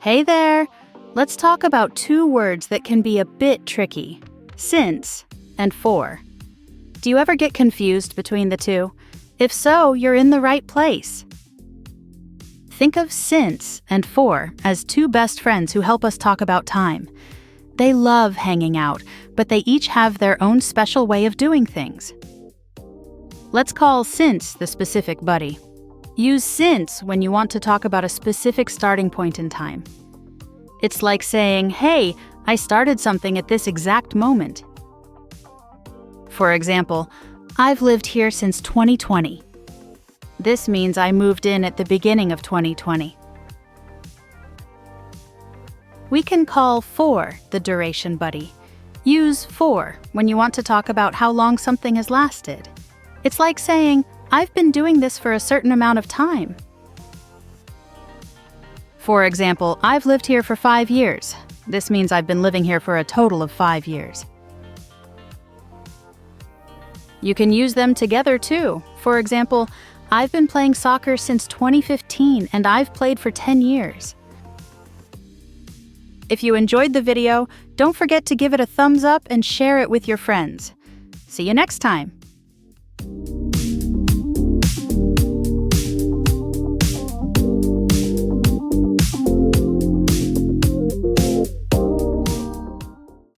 Hey there! Let's talk about two words that can be a bit tricky: since and for. Do you ever get confused between the two? If so, you're in the right place. Think of since and for as two best friends who help us talk about time. They love hanging out, but they each have their own special way of doing things. Let's call since the specific buddy. Use since when you want to talk about a specific starting point in time. It's like saying, "Hey, I started something at this exact moment." For example, "I've lived here since 2020. This means I moved in at the beginning of 2020. We can call for the duration buddy. Use for when you want to talk about how long something has lasted. It's like saying, "I've been doing this for a certain amount of time." For example, "I've lived here for 5 years. This means I've been living here for a total of 5 years. You can use them together too. For example, "I've been playing soccer since 2015 and I've played for 10 years. If you enjoyed the video, don't forget to give it a thumbs up and share it with your friends. See you next time!